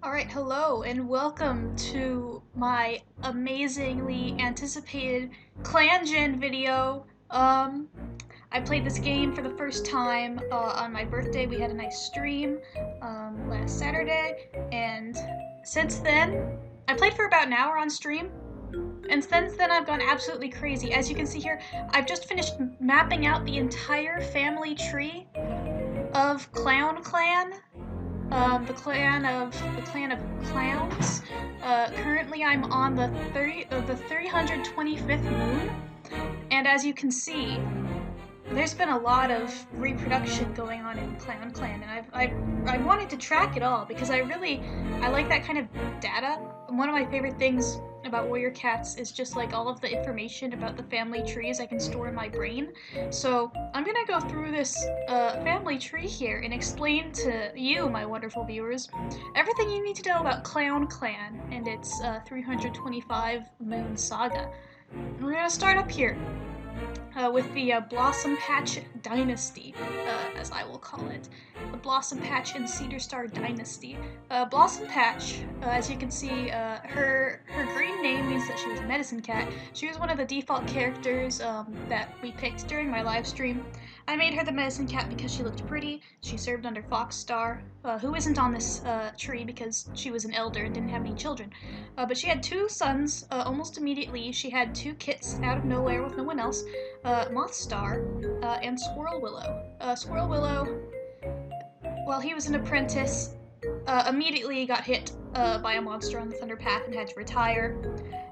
Alright, hello and welcome to my amazingly anticipated Clangen video. I played this game for the first time on my birthday. We had a nice stream last Saturday, and since then, I played for about an hour on stream, and since then I've gone absolutely crazy. As you can see here, I've just finished mapping out the entire family tree of Clown Clan. The clan of clowns. Currently, I'm on the 325th moon, and as you can see, there's been a lot of reproduction going on in Clown Clan, and I wanted to track it all because I like that kind of data. One of my favorite things about Warrior Cats is just like all of the information about the family trees I can store in my brain. So I'm gonna go through this family tree here and explain to you, my wonderful viewers, everything you need to know about Clown Clan and its 325 moon saga. And we're gonna start up here with the Blossom Patch Dynasty, as I will call it. The Blossom Patch and Cedar Star Dynasty. Blossom Patch, as you can see, her green name means that she was a medicine cat. She was one of the default characters that we picked during my live stream. I made her the medicine cat because she looked pretty. She served under Foxstar, who isn't on this tree because she was an elder and didn't have any children. But she had two sons almost immediately. She had two kits out of nowhere with no one else. Mothstar and Squirrel Willow. Squirrel Willow, while he was an apprentice, immediately got hit by a monster on the Thunder Path and had to retire.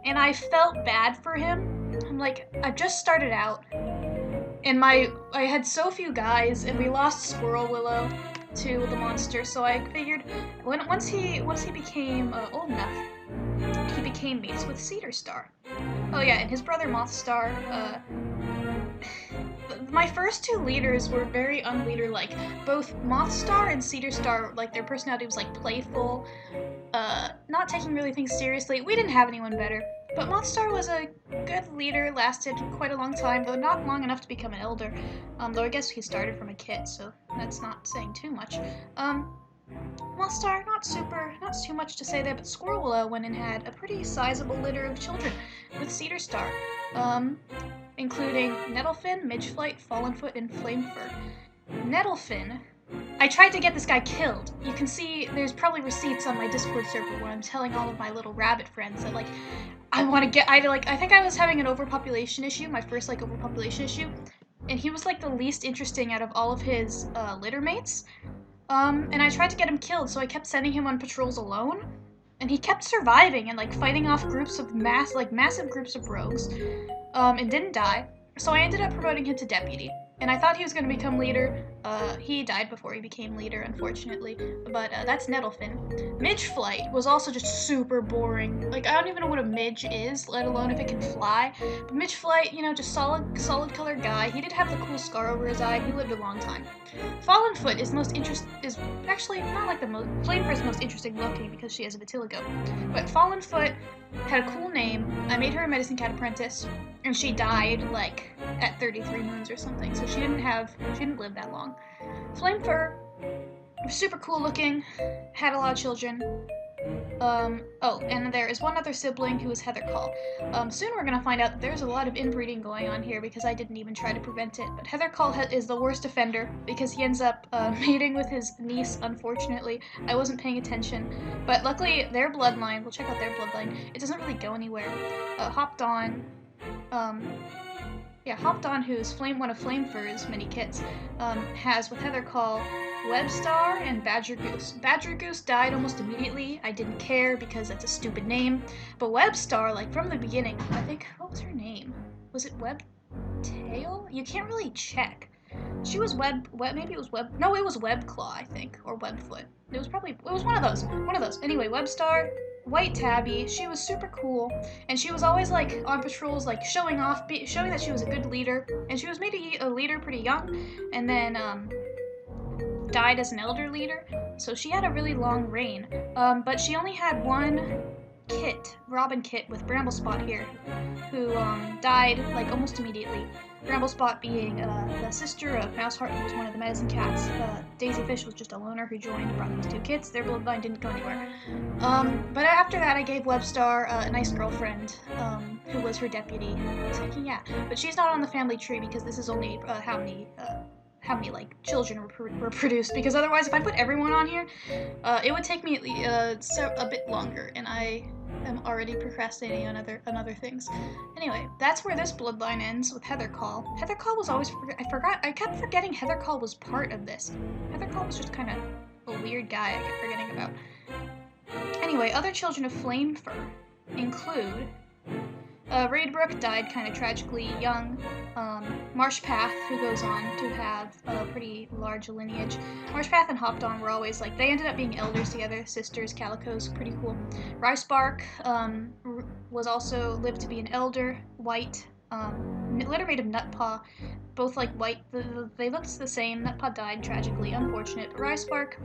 And I felt bad for him. I'm like, I just started out, and I had so few guys, and we lost Squirrel Willow to the monster. So I figured, once he became old enough, he became mates with Cedar Star. Oh yeah, and his brother Mothstar. My first two leaders were very unleader-like. Both Mothstar and Cedar Star, like, their personality was like playful, not taking really things seriously. We didn't have anyone better. But Mothstar was a good leader, lasted quite a long time, though not long enough to become an elder. Though I guess he started from a kit, so that's not saying too much. Mothstar, not too much to say there, but Squirrel Willow went and had a pretty sizable litter of children with Cedar Star, including Nettlefin, Midgeflight, Fallenfoot, and Flamefur. Nettlefin, I tried to get this guy killed. You can see there's probably receipts on my Discord server where I'm telling all of my little rabbit friends that, like, I think I was having an overpopulation issue, my first, like, overpopulation issue, and he was, like, the least interesting out of all of his, litter mates. And I tried to get him killed, so I kept sending him on patrols alone, and he kept surviving and, like, fighting off groups of massive groups of rogues, and didn't die. So I ended up promoting him to deputy, and I thought he was going to become leader. He died before he became leader, unfortunately, but that's Nettlefin. Midgeflight was also just super boring. Like, I don't even know what a midge is, let alone if it can fly. But Midgeflight, you know, just solid colored guy. He did have the cool scar over his eye. He lived a long time. Fallenfoot is actually not like the most. Flamefur's most interesting looking because she has a vitiligo. But Fallenfoot had a cool name. I made her a medicine cat apprentice, and she died like at 33 moons or something. So she didn't live that long. Flamefur was super cool looking, had a lot of children. Oh, and there is one other sibling who is Heathercall. Soon we're gonna find out that there's a lot of inbreeding going on here because I didn't even try to prevent it. But Heathercall is the worst offender because he ends up mating with his niece, unfortunately. I wasn't paying attention. But luckily, their bloodline, we'll check out their bloodline, it doesn't really go anywhere. Hopped on, who's one of Flamefur's many kits, has with Heathercall Webstar and Badger Goose. Badger Goose died almost immediately. I didn't care because that's a stupid name. But Webstar, like from the beginning, I think, what was her name? Was it Webtail? You can't really check. She was maybe it was no, it was Webclaw, I think, or Webfoot. It was one of those. Anyway, Webstar, White Tabby, she was super cool, and she was always, like, on patrols, like, showing that she was a good leader, and she was made a leader pretty young, and then, died as an elder leader, so she had a really long reign, but she only had one kit, Robin kit, with Bramblespot here, who, died, like, almost immediately. Bramblespot being the sister of Mouseheart, who was one of the medicine cats. Daisyfish was just a loner who joined and brought those 2 kids. Their bloodline didn't go anywhere. But after that, I gave Webstar a nice girlfriend, who was her deputy. I was thinking, yeah, but she's not on the family tree because this is only how many like children were produced. Because otherwise, if I put everyone on here, it would take me a bit longer, and I am already procrastinating on other things. Anyway, that's where this bloodline ends with Heathercall. Heathercall was always I kept forgetting Heathercall was part of this. Heathercall was just kind of a weird guy I kept forgetting about. Anyway, other children of Flamefur include Raidbrook died kind of tragically young. Marshpath, who goes on to have a pretty large lineage. Marshpath and Hopdon were always like, they ended up being elders together, sisters, Calicos, pretty cool. Ricebark was also lived to be an elder, white. Litter made of Nutpaw, both like white. They looked the same. Nutpaw died tragically, unfortunate. But Ricebark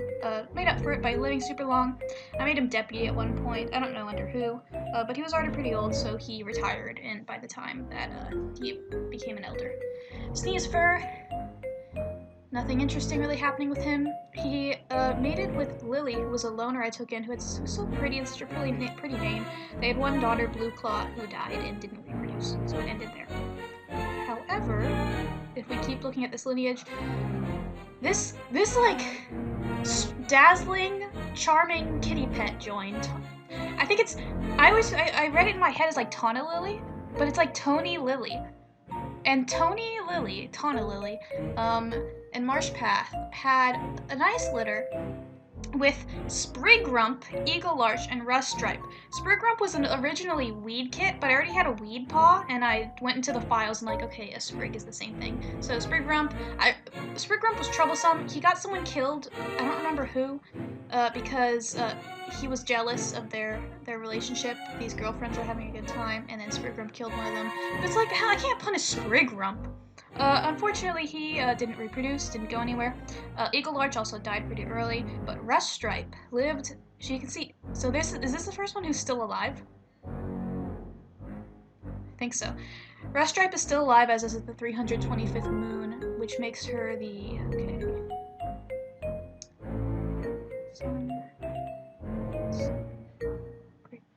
made up for it by living super long. I made him deputy at one point. I don't know under who, but he was already pretty old, so he retired. And by the time that he became an elder, Sneezefur. Nothing interesting really happening with him. He mated with Lily, who was a loner I took in, who was so pretty and such a pretty name. They had one daughter, Blueclaw, who died and didn't reproduce, so it ended there. However, if we keep looking at this lineage, this like dazzling, charming kitty pet joined. I think it's I read it in my head as like Tawna Lily, but it's like Tony Lily. And Tawna Lily, and Marshpath had a nice litter with Sprigrump, Eagle Larch, and Ruststripe. Sprigrump was an originally weed kit, but I already had a weed paw, and I went into the files and like, okay, a sprig is the same thing. So Sprigrump was troublesome. He got someone killed, I don't remember who, because he was jealous of their relationship. These girlfriends were having a good time, and then Sprigrump killed one of them. But it's like, hell, I can't punish Sprigrump. Unfortunately, he didn't reproduce, didn't go anywhere. Eagle Larch also died pretty early, but Ruststripe lived. So you can see. So is this the first one who's still alive? I think so. Ruststripe is still alive, as is the 325th moon, which makes her the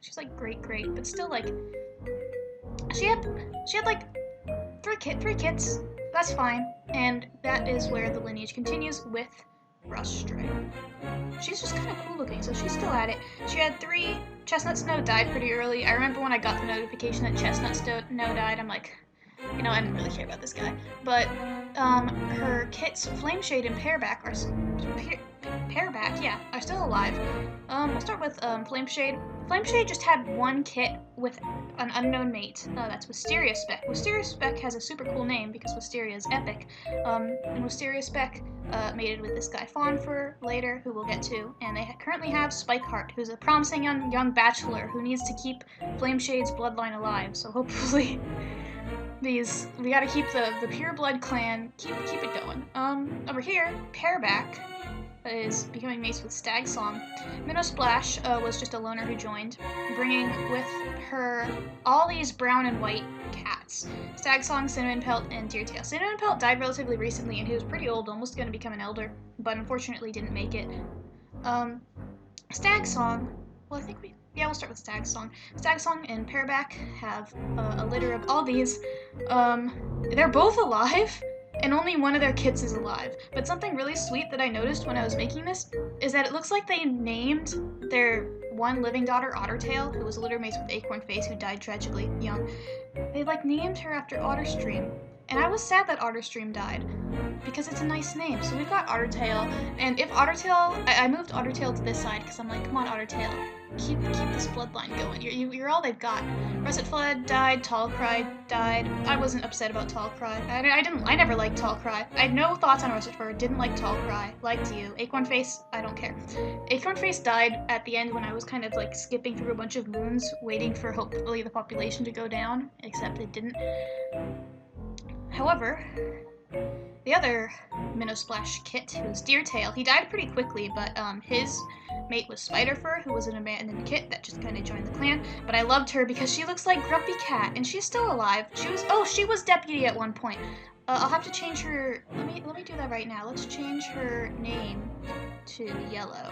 She's like great, but still like she had like three kids. That's fine, and that is where the lineage continues with Ruststripe. She's just kind of cool looking, so she's still at it. She had 3. Chestnut Snow died pretty early. I remember when I got the notification that Chestnut Snow died, I'm like, you know, I didn't really care about this guy. But her kits, Flameshade and Pearback are still alive. We'll start with Flameshade. Flameshade just had 1 kit with an unknown mate. That's Wisteria Speck. Wisteria Speck has a super cool name because Wisteria is epic. And Wisteria Speck mated with this guy Fawnfur later, who we'll get to. And they currently have Spikeheart, who's a promising young bachelor who needs to keep Flameshade's bloodline alive. So hopefully we gotta keep the Pureblood clan, keep it going. Over here, Pearback is becoming mates with Stagsong. Minnow Splash was just a loner who joined, bringing with her all these brown and white cats. Stagsong, Cinnamon Pelt, and Deertail. Cinnamon Pelt died relatively recently, and he was pretty old, almost going to become an elder, but unfortunately didn't make it. Stagsong, well, we'll start with Stagsong. Stagsong and Pearback have a litter of all these. They're both alive, and only one of their kids is alive. But something really sweet that I noticed when I was making this is that it looks like they named their one living daughter Ottertail, who was a litter mate with Acorn Face, who died tragically young. They named her after Otterstream. And I was sad that Otterstream died, because it's a nice name. So we've got Ottertail, and if Ottertail, I moved Ottertail to this side because I'm like, come on, Ottertail, keep this bloodline going. You're all they've got. Russet Flood died. Tallcry died. I wasn't upset about Tallcry. I never liked Tallcry. I had no thoughts on Russet Fur. Didn't like Tallcry. Liked you. Acorn Face, I don't care. Acorn Face died at the end when I was kind of skipping through a bunch of moons, waiting for hopefully the population to go down. Except it didn't. However, The other Minnow Splash kit, who's Deertail, he died pretty quickly, but his mate was Spiderfur, who was an abandoned kit that just kind of joined the clan. But I loved her because she looks like Grumpy Cat, and she's still alive. She was deputy at one point. I'll have to change her. Let me do that right now. Let's change her name to Yellow.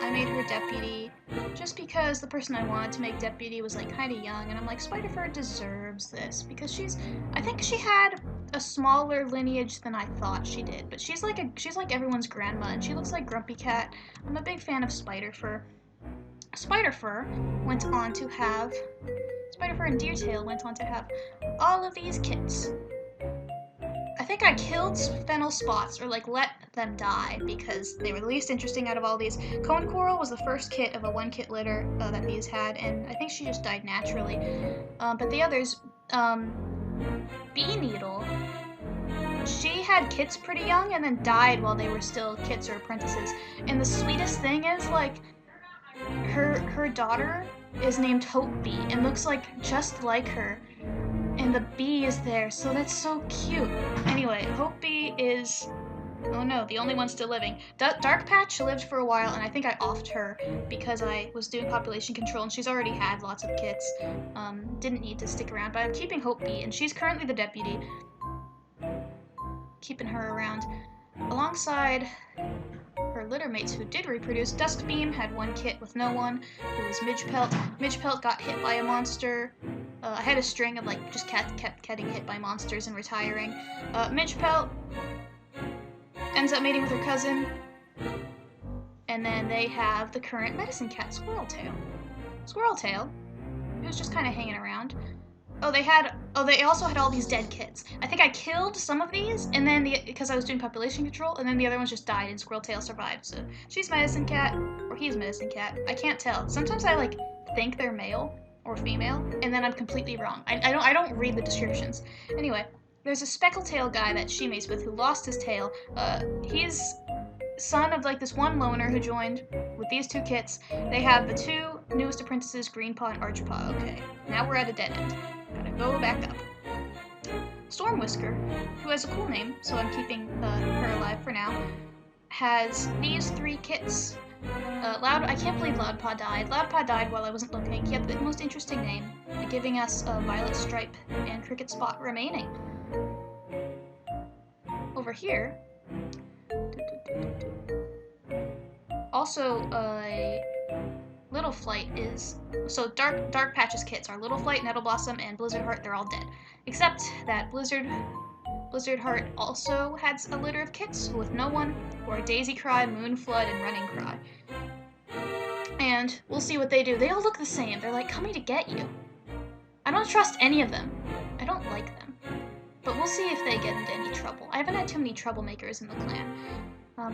I made her deputy just because the person I wanted to make deputy was like kind of young, and I'm like, Spiderfur deserves this because I think she had a smaller lineage than I thought she did, but she's like everyone's grandma, and she looks like Grumpy Cat. I'm a big fan of Spiderfur. Spiderfur and Deertail went on to have all of these kits. I think I killed Fennel Spots, or like let them die, because they were the least interesting out of all these. Cone Coral was the first kit of a 1-kit litter that these had, and I think she just died naturally. But the others, Bee Needle, she had kits pretty young and then died while they were still kits or apprentices. And the sweetest thing is, like, her daughter is named Hope Bee and looks like just like her. And the bee is there, so that's so cute. Anyway, Hope Bee is, oh no, the only one still living. Dark Patch lived for a while, and I think I offed her because I was doing population control, and she's already had lots of kits. Didn't need to stick around, but I'm keeping Hope Bee, and she's currently the deputy. Keeping her around. Alongside her litter mates who did reproduce, Duskbeam had 1 kit with no one, who was Midgepelt. Midgepelt got hit by a monster. I had a string of like just kept getting hit by monsters and retiring. Midgepelt ends up mating with her cousin, and then they have the current medicine cat, Squirreltail. Squirreltail, who's just kind of hanging around. They also had all these dead kits. I think I killed some of these, and then because I was doing population control, and then the other ones just died, and Squirreltail survived. So she's medicine cat, or he's medicine cat. I can't tell. Sometimes I like think they're male or female, and then I'm completely wrong. I don't read the descriptions. Anyway, there's a Speckletail guy that she mates with who lost his tail. He's son of like this one loner who joined with these 2 kits. They have the 2 newest apprentices, Greenpaw and Archpaw. Okay, now we're at a dead end. Gotta go back up. Stormwhisker, who has a cool name, so I'm keeping her alive for now, has these 3 kits. I can't believe Loudpaw died. Loudpaw died while I wasn't looking. He had the most interesting name, giving us Violet Stripe and Cricket Spot remaining. Over here, also Little Flight is, so Dark Patch's kits are Little Flight, Nettle Blossom, and Blizzard Heart. They're all dead, except that Blizzard Heart also has a litter of kits with no one, who are Daisy Cry, Moon Flood, and Running Cry. And we'll see what they do. They all look the same. They're like coming to get you. I don't trust any of them. I don't like them. But we'll see if they get into any trouble. I haven't had too many troublemakers in the clan.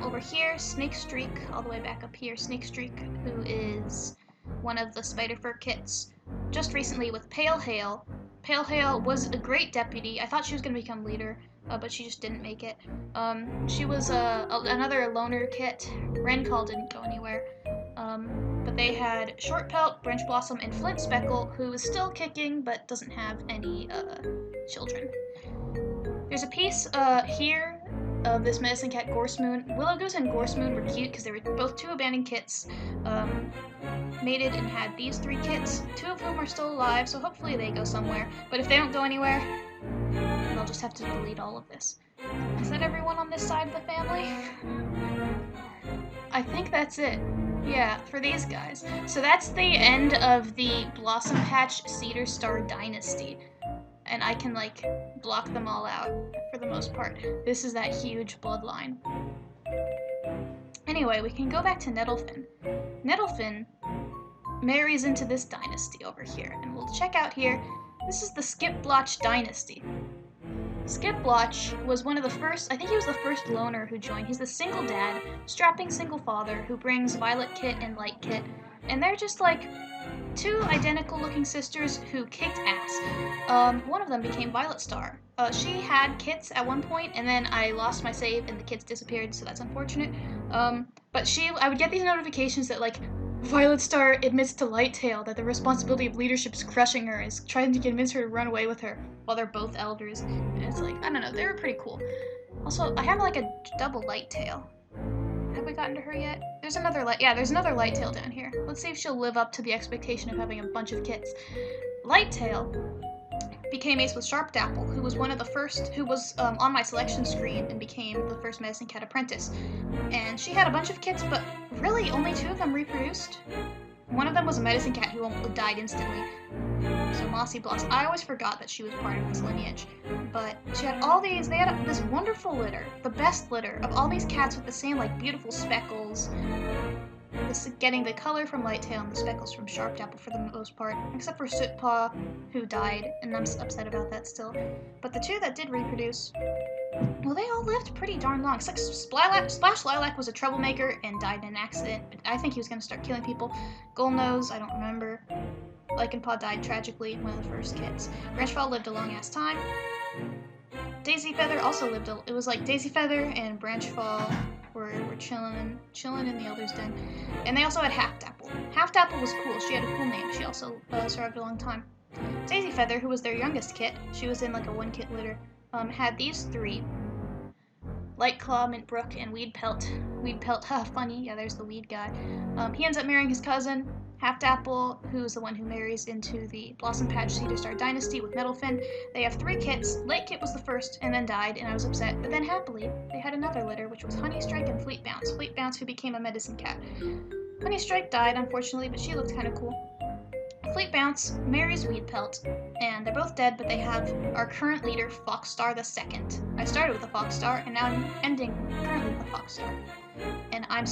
Over here, Snake Streak, all the way back up here, Snake Streak, who is one of the Spiderfur kits, just recently with Pale Hail. Pale Hail was a great deputy. I thought she was going to become leader, but she just didn't make it. She was another loner kit. Rencall didn't go anywhere. But they had Short Pelt, Branch Blossom, and Flint Speckle, who is still kicking, but doesn't have any children. There's a piece here of this medicine cat, Gorsemoon. Willow Goose and Gorsemoon were cute because they were both 2 abandoned kits, mated and had these 3 kits, 2 of whom are still alive, so hopefully they go somewhere. But if they don't go anywhere, they'll just have to delete all of this. Is that everyone on this side of the family? I think that's it. Yeah, for these guys. So that's the end of the Blossom Patch Cedar Star Dynasty. And I can, like, block them all out for the most part. This is that huge bloodline. Anyway, we can go back to Nettlefin. Nettlefin marries into this dynasty over here. And we'll check out here. This is the Skipblotch Dynasty. Skipblotch was one of the first, I think he was the first loner who joined. He's the single dad, strapping single father, who brings Violet Kit and Light Kit. And they're just like 2 identical looking sisters who kicked ass. One of them became Violet Star. She had kits at one point, and then I lost my save and the kits disappeared, so that's unfortunate. But I would get these notifications that like, Violet Star admits to Lighttail that the responsibility of leadership is crushing her, is trying to convince her to run away with her, while they're both elders. And it's like, I don't know, they were pretty cool. Also, I have like a double light tail. Have we gotten to her yet? There's another there's another light tail down here. Let's see if she'll live up to the expectation of having a bunch of kits. Light tail became ace with Sharp Dapple, who was one of the first, who was on my selection screen and became the first Medicine Cat apprentice. And she had a bunch of kits, but really only 2 of them reproduced. One of them was a Medicine Cat who died instantly. So Mossy Blossom. I always forgot that she was part of this lineage. But she had all these, they had this wonderful litter, the best litter, of all these cats with the same like beautiful speckles. This getting the color from Light Tail and the speckles from Sharp Dapple for the most part, except for Soot Paw, who died, and I'm upset about that still. But the 2 that did reproduce, well, they all lived pretty darn long. Except Splash Lilac was a troublemaker and died in an accident. I think he was going to start killing people. Goldnose, I don't remember. Lichen Paw died tragically, one of the first kits. Branchfall lived a long-ass time. Daisy Feather also lived it was like Daisy Feather and Branchfall were chilling in the Elder's Den. And they also had Half Dapple. Half Dapple was cool. She had a cool name. She also survived a long time. Daisy Feather, who was their youngest kit, she was in like a 1-kit litter, had these 3. Light Claw, Mint Brook, and Weed Pelt. Weed Pelt, funny. Yeah, there's the weed guy. He ends up marrying his cousin, Half Dapple, who's the one who marries into the Blossom Patch Cedar Star Dynasty with Nettlefin. They have 3 kits. Late Kit was the first and then died, and I was upset. But then happily, they had another litter, which was Honey Strike and Fleet Bounce. Fleet Bounce, who became a Medicine Cat. Honey Strike died, unfortunately, but she looked kind of cool. Fleet Bounce marries Weed Pelt, and they're both dead, but they have our current leader, Foxstar II. I started with the Foxstar, and now I'm ending currently with the Foxstar. And I'm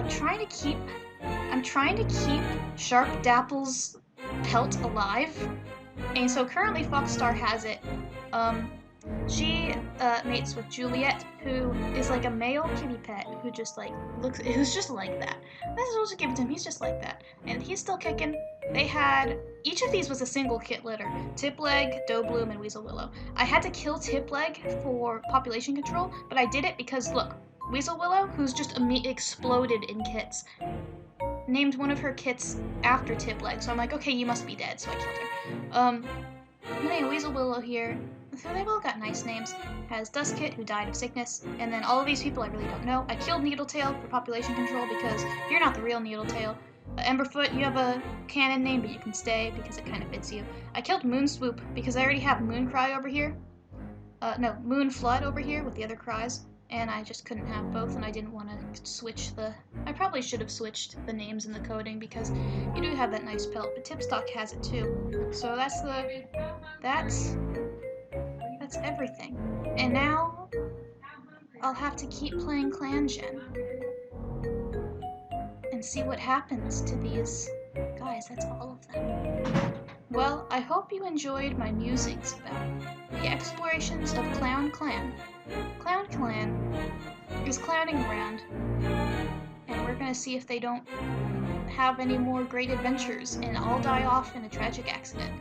trying to keep Sharp Dapple's pelt alive, and so currently Foxstar has it. She mates with Juliet, who is like a male kitty pet who just like who's just like that. This is supposed to give it to him. He's just like that, and he's still kicking. They had each of these was a single kit litter: Tipleg, Dobloom, and Weasel Willow. I had to kill Tipleg for population control, but I did it because look, Weasel Willow, who's just exploded in kits, named one of her kits after Tipleg, so I'm like, okay, you must be dead, so I killed her. Anyway, Weasel Willow here, so they've all got nice names, has Dustkit, who died of sickness, and then all of these people I really don't know. I killed Needletail for population control because you're not the real Needletail. Emberfoot, you have a canon name, but you can stay because it kind of fits you. I killed Moonswoop because I already have Mooncry over here. No, Moonflood over here with the other cries. And I just couldn't have both, and I didn't want to switch I probably should have switched the names and the coding, because you do have that nice pelt, but Tipstock has it too. So that's everything. And now, I'll have to keep playing Clangen and see what happens to these guys. That's all of them. Well, I hope you enjoyed my musings about the explorations of Clown Clan. Clown Clan is clowning around, and we're gonna see if they don't have any more great adventures and all die off in a tragic accident.